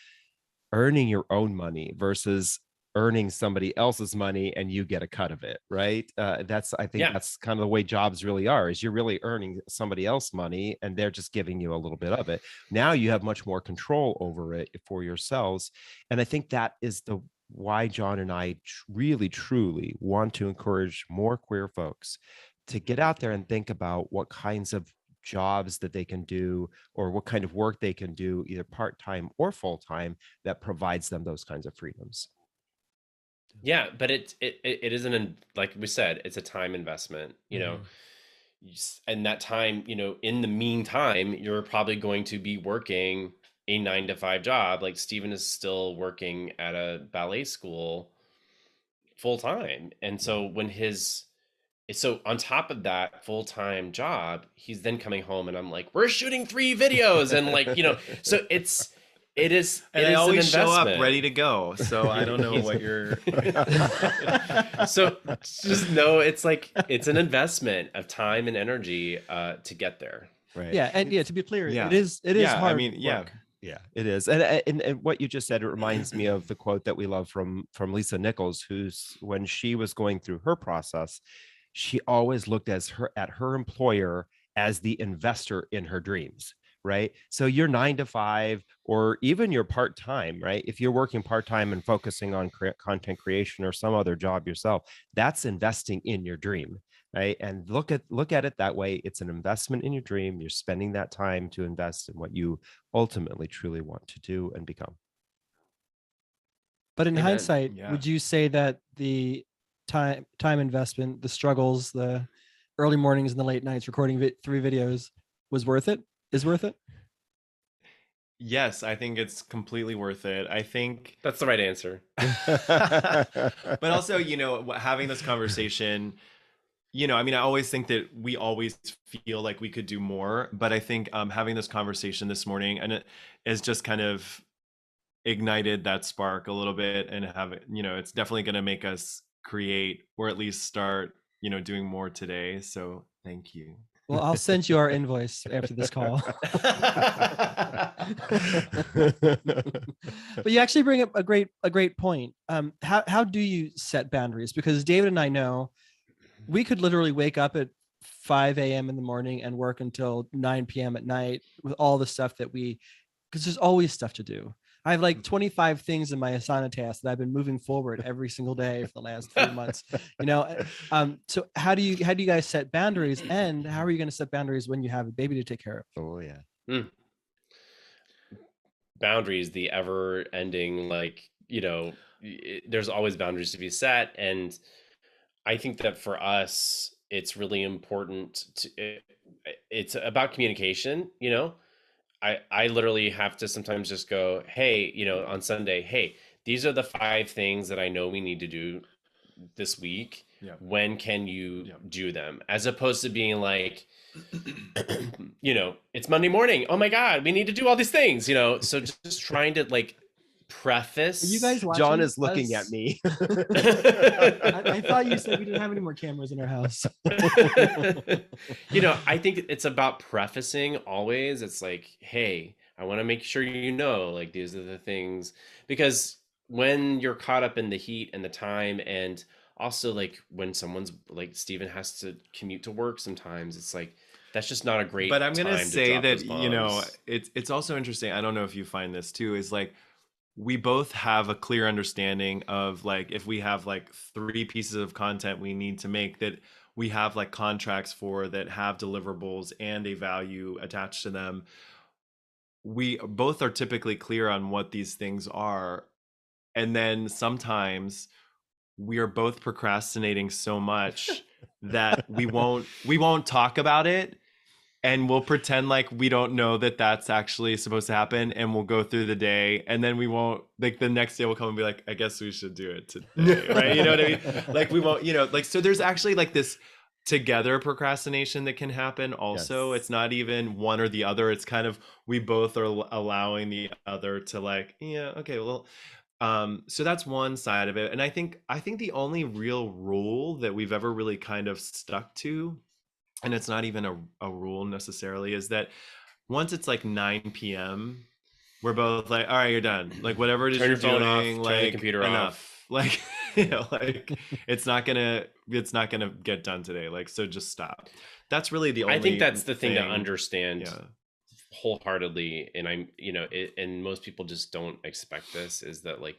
earning your own money versus earning somebody else's money and you get a cut of it, right? I think Yeah. that's kind of the way jobs really are, is you're really earning somebody else's money and they're just giving you a little bit of it. Now you have much more control over it for yourselves. And I think that is the why John and I really, truly want to encourage more queer folks to get out there and think about what kinds of jobs that they can do or what kind of work they can do, either part-time or full-time, that provides them those kinds of freedoms. Yeah, but it isn't, like we said, it's a time investment, and that time, in the meantime, you're probably going to be working a 9 to 5 job. Like Stephen is still working at a ballet school full time. And so on top of that full-time job, he's then coming home and I'm like, we're shooting 3 videos. And like, so it is And an I always show up investment. ready to go. So I don't know what you're. So just know it's an investment of time and energy to get there. Right. Yeah, and to be clear, Yeah. it is Yeah, I hard mean, yeah. work. Yeah, it is. And what you just said, it reminds me of the quote that we love from Lisa Nichols, who's, when she was going through her process, she always looked at her employer as the investor in her dreams, right? So you're 9 to 5, or even you're part-time, right? If you're working part-time and focusing on content creation or some other job yourself, that's investing in your dream, right? And look at it that way. It's an investment in your dream. You're spending that time to invest in what you ultimately truly want to do and become. But in Amen. hindsight, Yeah. would you say that the time investment, the struggles, the early mornings and the late nights recording 3 videos was worth it? Is worth it? Yes, I think it's completely worth it. I think That's the right answer. but also, having this conversation, I mean, I always think that we always feel like we could do more, but I think having this conversation this morning, and it is just kind of ignited that spark a little bit, and it's definitely going to make us create, or at least start, doing more today. So thank you. Well, I'll send you our invoice after this call. But you actually bring up a great point. How do you set boundaries? Because David and I know we could literally wake up at 5 a.m. in the morning and work until 9 p.m. at night with all the stuff because there's always stuff to do. I have like 25 things in my Asana task that I've been moving forward every single day for the last 3 months. So how do you guys set boundaries, and how are you going to set boundaries when you have a baby to take care of? Oh yeah. Boundaries, the ever ending, there's always boundaries to be set. And I think that for us, it's really important it's about communication. I literally have to sometimes just go, hey, on Sunday, hey, these are the 5 things that I know we need to do this week. Yeah. When can you do them? As opposed to being like, it's Monday morning. Oh my God, we need to do all these things, so just trying to preface. Are you guys watching? John is looking at me. I thought you said we didn't have any more cameras in our house. I think it's about prefacing always. It's like, hey, I want to make sure these are the things, because when you're caught up in the heat and the time, and also when someone's like Stephen has to commute to work sometimes, it's like, that's just not a great. But I'm gonna time say to drop that those bombs. it's also interesting. I don't know if you find this too. Is we both have a clear understanding of if we have 3 pieces of content we need to make, that we have contracts for, that have deliverables and a value attached to them. We both are typically clear on what these things are, and then sometimes we are both procrastinating so much that we won't talk about it, and we'll pretend like we don't know that that's actually supposed to happen, and we'll go through the day, and then we won't, the next day we'll come and be like, I guess we should do it today, right? You know what I mean? We won't, so there's actually this together procrastination that can happen also. Yes. It's not even one or the other. It's kind of, we both are allowing the other to okay, well, so that's one side of it. And I think the only real rule that we've ever really kind of stuck to, and it's not even a rule necessarily, is that once it's 9 p.m., we're both like, all right, you're done. Like whatever it is Turn you're your phone off, doing, turn like the computer enough. off. Like, like it's not gonna get done today. Like, so just stop. That's really the only I think that's the thing to thing. understand Yeah. wholeheartedly. And and most people just don't expect this, is that like,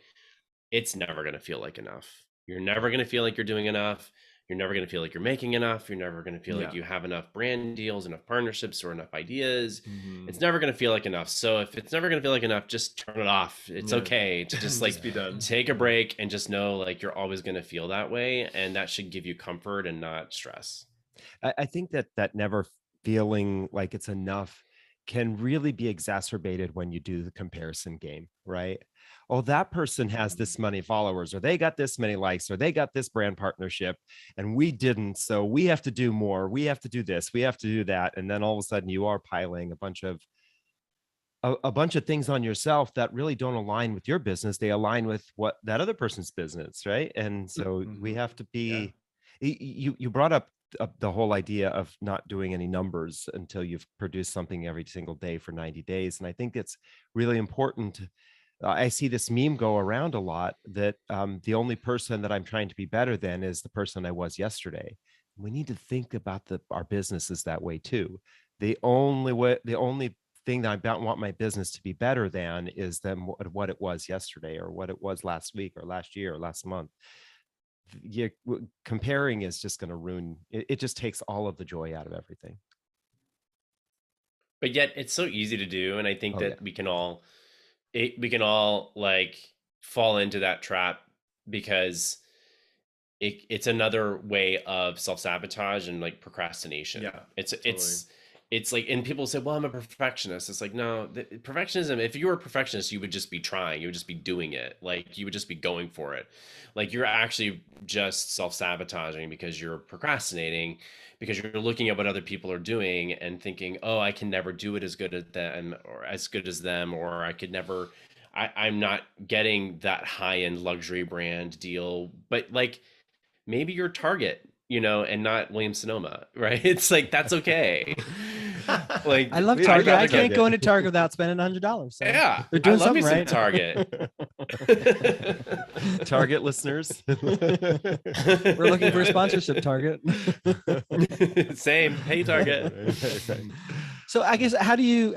it's never going to feel like enough. You're never going to feel like you're doing enough. You're never going to feel like you're making enough. You're never going to feel like you have enough brand deals, enough partnerships, or enough ideas. It's never going to feel like enough. So if it's never going to feel like enough, just turn it off. It's okay to just like be done. take a break and just know like you're always going to feel that way. And that should give you comfort and not stress. I think that never feeling like it's enough can really be exacerbated when you do the comparison game, right? Oh, that person has this many followers, or they got this many likes, or they got this brand partnership, and we didn't. So we have to do more. We have to do this. We have to do that. And then all of a sudden you are piling a bunch of things on yourself that really don't align with your business. They align with what that other person's business, right? And so we have to be, you brought up the whole idea of not doing any numbers until you've produced something every single day for 90 days. And I think it's really important. I see this meme go around a lot that the only person that I'm trying to be better than is the person I was yesterday. We need to think about our businesses that way too. The only thing that I want my business to be better than is than what it was yesterday, or what it was last week, or last year, or last month. Comparing is just going to ruin it. It just takes all of the joy out of everything. But yet it's so easy to do. And I think that we can all like fall into that trap, because it's another way of self-sabotage and like procrastination. Yeah, it's like, and people say, well, I'm a perfectionist. It's like, no, perfectionism, if you were a perfectionist, you would just be trying, you would just be doing it. Like you would just be going for it. Like you're actually just self-sabotaging because you're procrastinating, because you're looking at what other people are doing and thinking, oh, I can never do it as good as them, or as good as them, or I could never, I'm not getting that high-end luxury brand deal. But like, maybe you're Target, and not Williams Sonoma, right? It's like, that's okay. Like, I love Target. I can't go into Target without spending $100. So yeah, they're doing I love something me some right. Target. Target listeners, we're looking for a sponsorship, Target. Same. Hey, Target. So I guess how do you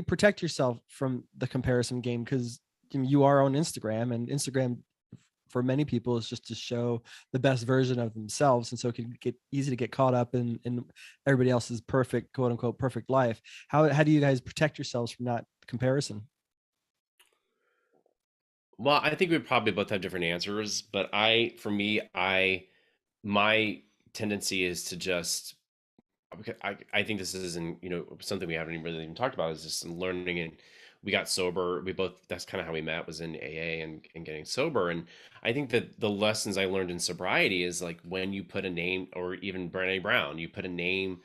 protect yourself from the comparison game? Because you are on Instagram, and Instagram for many people is just to show the best version of themselves, and so it can get easy to get caught up in everybody else's perfect, quote unquote, perfect life. How do you guys protect yourselves from that comparison? Well, I think we probably both have different answers, but my tendency is to just, I think this isn't, something we haven't really even talked about, is just learning. And we got sober. That's kind of how we met, was in AA and getting sober. And I think that the lessons I learned in sobriety is like, when you put a name, or even Brené Brown, you put a name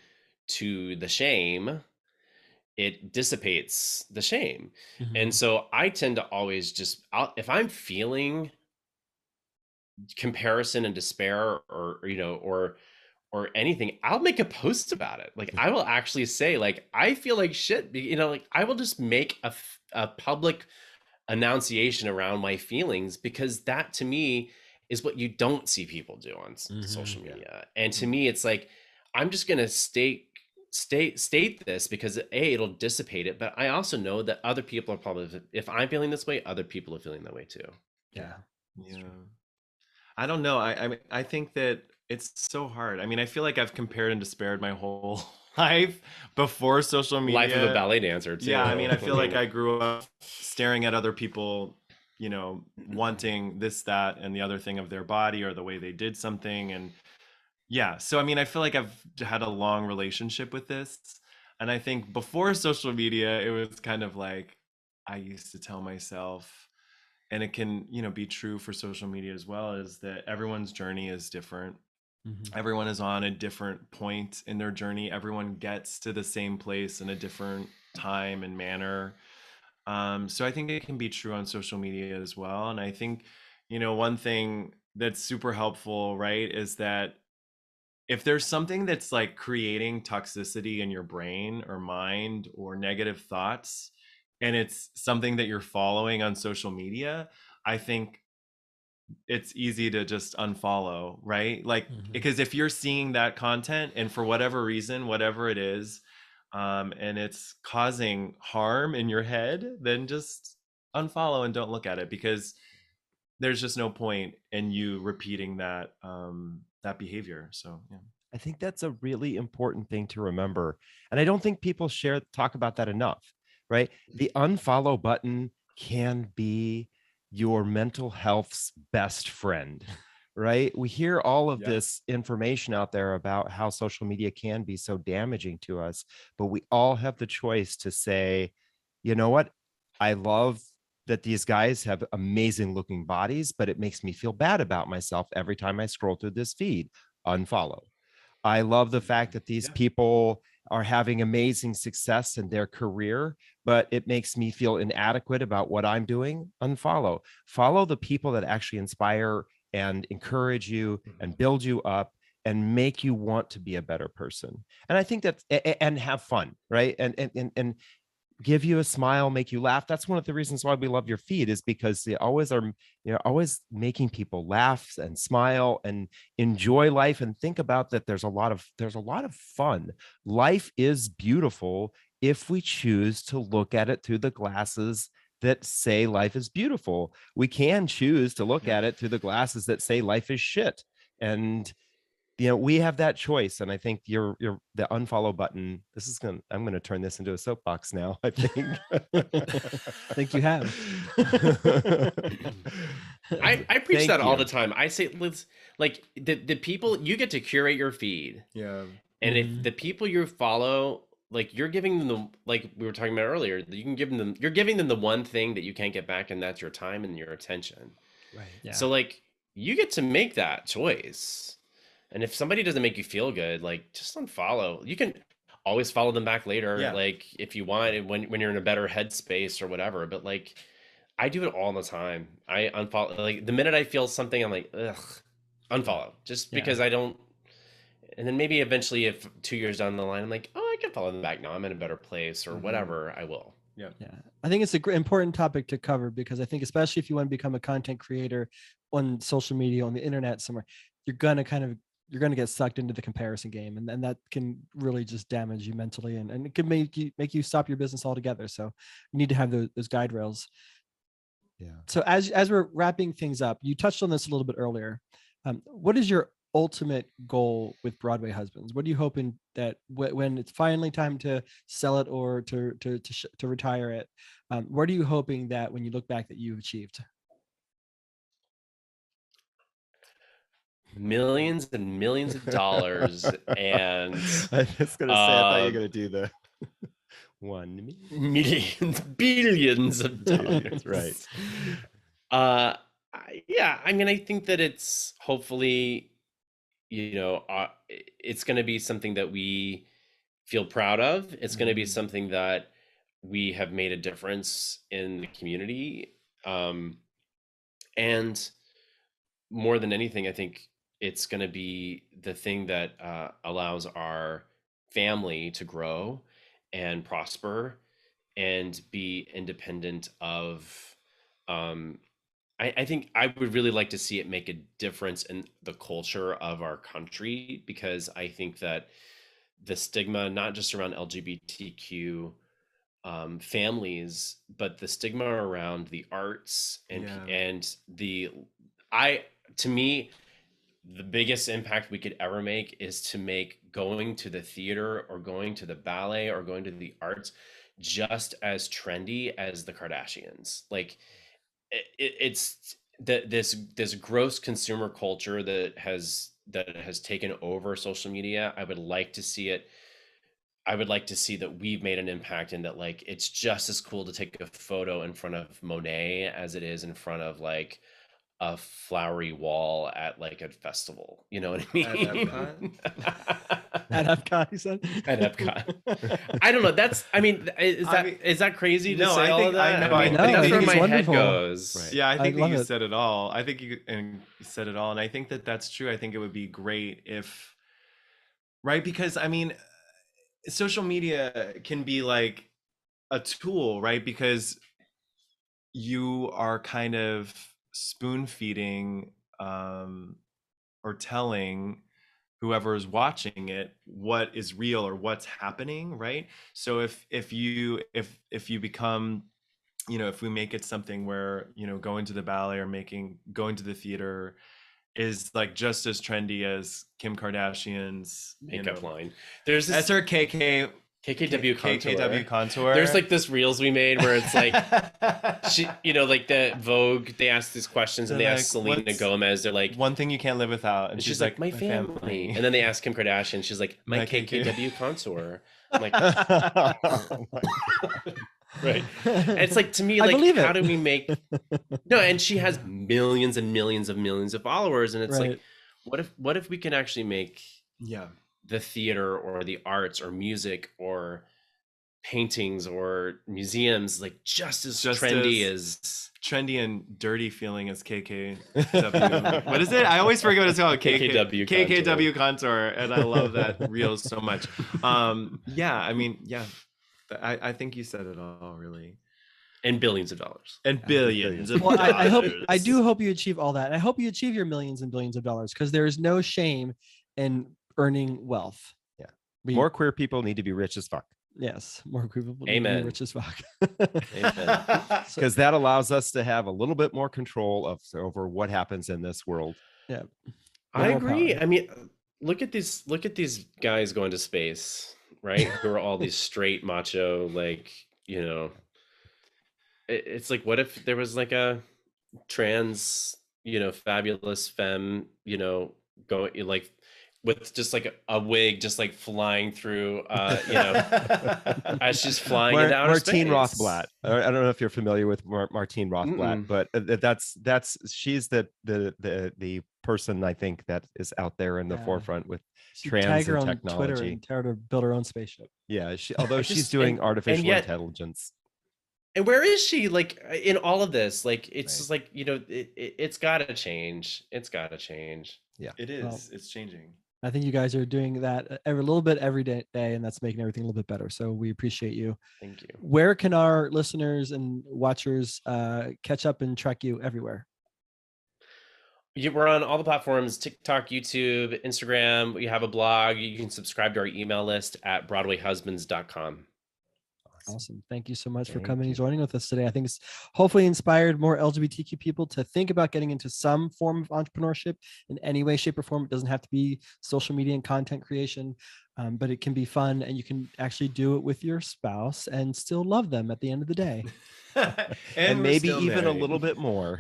to the shame, it dissipates the shame. And so I tend to always just, if I'm feeling comparison and despair, or anything, I'll make a post about it. Like I will actually say, like, I feel like shit, like I will just make a public annunciation around my feelings, because that to me is what you don't see people do on social media. And to me, it's like, I'm just going to state this, because it'll dissipate it. But I also know that other people are probably, if I'm feeling this way, other people are feeling that way too. Yeah. I don't know. I think that it's so hard. I mean, I feel like I've compared and despaired my whole life before social media. Life of a ballet dancer too. Yeah, I mean, I feel like I grew up staring at other people, wanting this, that, and the other thing of their body, or the way they did something. And yeah, so I mean, I feel like I've had a long relationship with this. And I think before social media, it was kind of like, I used to tell myself, and it can, be true for social media as well, is that everyone's journey is different. Everyone is on a different point in their journey. Everyone gets to the same place in a different time and manner. So I think it can be true on social media as well. And I think, one thing that's super helpful, right, is that if there's something that's like creating toxicity in your brain or mind, or negative thoughts, and it's something that you're following on social media, I think it's easy to just unfollow, right? Like, because if you're seeing that content and for whatever reason, whatever it is, and it's causing harm in your head, then just unfollow and don't look at it, because there's just no point in you repeating that that behavior. So yeah. I think that's a really important thing to remember. And I don't think people talk about that enough, right? The unfollow button can be your mental health's best friend, right? We hear all of this information out there about how social media can be so damaging to us, but we all have the choice to say, you know what? I love that these guys have amazing looking bodies, but it makes me feel bad about myself every time I scroll through this feed. Unfollow. I love the fact that these people are having amazing success in their career, but it makes me feel inadequate about what I'm doing. Unfollow. Follow the people that actually inspire and encourage you and build you up and make you want to be a better person. And I think that's and have fun, right? And give you a smile, make you laugh. That's one of the reasons why we love your feed, is because they always are, always making people laugh and smile and enjoy life, and think about that there's a lot of fun. Life is beautiful if we choose to look at it through the glasses that say life is beautiful. We can choose to look at it through the glasses that say life is shit. And we have that choice. And I think you're the unfollow button. I'm going to turn this into a soapbox now, I think. I think you have. I preach that all the time. I say, let's, like, the people, you get to curate your feed. Yeah. And if the people you follow, like, you're giving them the, like we were talking about earlier, you're giving them the one thing that you can't get back, and that's your time and your attention. Right. Yeah. So, like, you get to make that choice. And if somebody doesn't make you feel good, like, just unfollow. You can always follow them back later, like, if you want, when you're in a better headspace or whatever. But, like, I do it all the time. I unfollow, like, the minute I feel something, I'm like, ugh, unfollow, just because I don't. And then maybe eventually, if 2 years down the line, I'm like, oh, I can follow them back now, I'm in a better place or whatever, I will. Yeah. I think it's an important topic to cover, because I think especially if you want to become a content creator on social media, on the internet somewhere, you're going to get sucked into the comparison game, and that can really just damage you mentally, and it can make you stop your business altogether. So you need to have those guide rails. Yeah. So as we're wrapping things up, you touched on this a little bit earlier. What is your ultimate goal with Broadway Husbands? What are you hoping that when it's finally time to sell it or to retire it, what are you hoping that when you look back that you've achieved? Millions and millions of dollars, and I was gonna say, I thought you were gonna do the 1 million. millions, billions of dollars. Right. Yeah, I mean, I think that it's hopefully, it's going to be something that we feel proud of. It's going to be something that we have made a difference in the community. And more than anything, I think it's going to be the thing that allows our family to grow and prosper and be independent of. I think I would really like to see it make a difference in the culture of our country, because I think that the stigma, not just around LGBTQ families, but the stigma around the arts and to me, the biggest impact we could ever make is to make going to the theater or going to the ballet or going to the arts just as trendy as the Kardashians. Like, it's this gross consumer culture that has taken over social media. I would like to see that we've made an impact, and that, like, it's just as cool to take a photo in front of Monet as it is in front of, like, a flowery wall at, like, a festival. You know what I mean? At Epcot? At Epcot, he said. At Epcot. I don't know. Is that crazy to No, say I all think- of that? I know, I mean, think that's where it's my wonderful. head goes. Right. Yeah, I think I that love you it. said it all. I think you said it all, and I think that that's true. I think it would be great if, right? Because I mean, social media can be like a tool, right? Because you are kind of spoon feeding or telling whoever is watching it what is real or what's happening, right? So if you become, you know, if we make it something where, you know, going to the ballet or going to the theater is like just as trendy as Kim Kardashian's makeup line. There's this SRKK KKW contour. KKW contour. There's like this reels we made where it's like she, you know, like the Vogue, they ask these questions and they ask Selena Gomez, they're like, one thing you can't live without, and she's like, my family. And then they ask Kim Kardashian, she's like, my KKW contour. I'm like, oh my God. Right. And it's like, to me, like, how do we make no, and she has millions and millions of followers, and it's like, what if we can actually make the theater or the arts or music or paintings or museums like just as trendy and dirty feeling as KKW. What is it? I always forget what it's called. KKW contour, and I love that reel so much. I mean, I think you said it all, really. And billions of dollars. And billions of well, dollars. I do hope you achieve all that. I hope you achieve your millions and billions of dollars, because there is no shame in earning wealth. Yeah. More queer people need to be rich as fuck. Yes. More queer people need to be rich as fuck. Amen. Because that allows us to have a little bit more control over what happens in this world. Yeah. I agree. Power. I mean, look at these guys going to space, right? Who are all these straight macho, like, you know, it's like, what if there was like a trans, you know, fabulous femme, you know, going like with just like a wig, just like flying through, you know, as she's flying into outer Martine space. Rothblatt. I don't know if you're familiar with Martine Rothblatt, but she's the person I think that is out there in the forefront with trans and technology. Twitter and tell her to build her own spaceship. Yeah, although she's doing artificial intelligence. And where is she, like, in all of this? Like, it's just like, you know, it's got to change. It's got to change. Yeah, it is. Well, it's changing. I think you guys are doing that every little bit every day, and that's making everything a little bit better. So we appreciate you. Thank you. Where can our listeners and watchers catch up and track you everywhere? We're on all the platforms: TikTok, YouTube, Instagram. We have a blog. You can subscribe to our email list at BroadwayHusbands.com. Awesome. Thank you so much for coming and joining with us today. I think it's hopefully inspired more LGBTQ people to think about getting into some form of entrepreneurship in any way, shape, or form. It doesn't have to be social media and content creation, but it can be fun, and you can actually do it with your spouse and still love them at the end of the day. and maybe even a little bit more.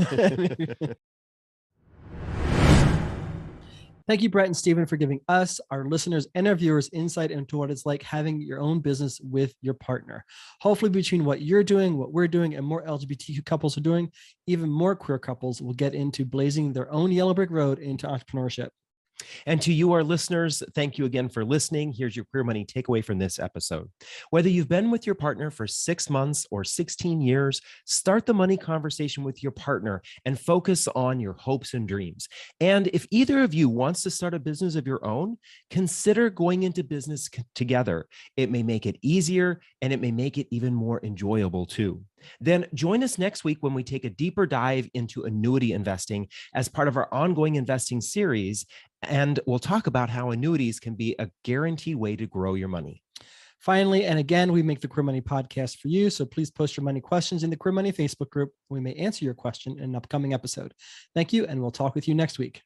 Thank you, Bret and Stephen, for giving us, our listeners, and our viewers insight into what it's like having your own business with your partner. Hopefully, between what you're doing, what we're doing, and more LGBTQ couples are doing, even more queer couples will get into blazing their own yellow brick road into entrepreneurship. And to you, our listeners, thank you again for listening. Here's your Queer Money takeaway from this episode. Whether you've been with your partner for 6 months or 16 years, start the money conversation with your partner and focus on your hopes and dreams. And if either of you wants to start a business of your own, consider going into business together. It may make it easier, and it may make it even more enjoyable too. Then join us next week when we take a deeper dive into annuity investing as part of our ongoing investing series. And we'll talk about how annuities can be a guaranteed way to grow your money. Finally, and again, we make the Queer Money podcast for you. So please post your money questions in the Queer Money Facebook group. We may answer your question in an upcoming episode. Thank you, and we'll talk with you next week.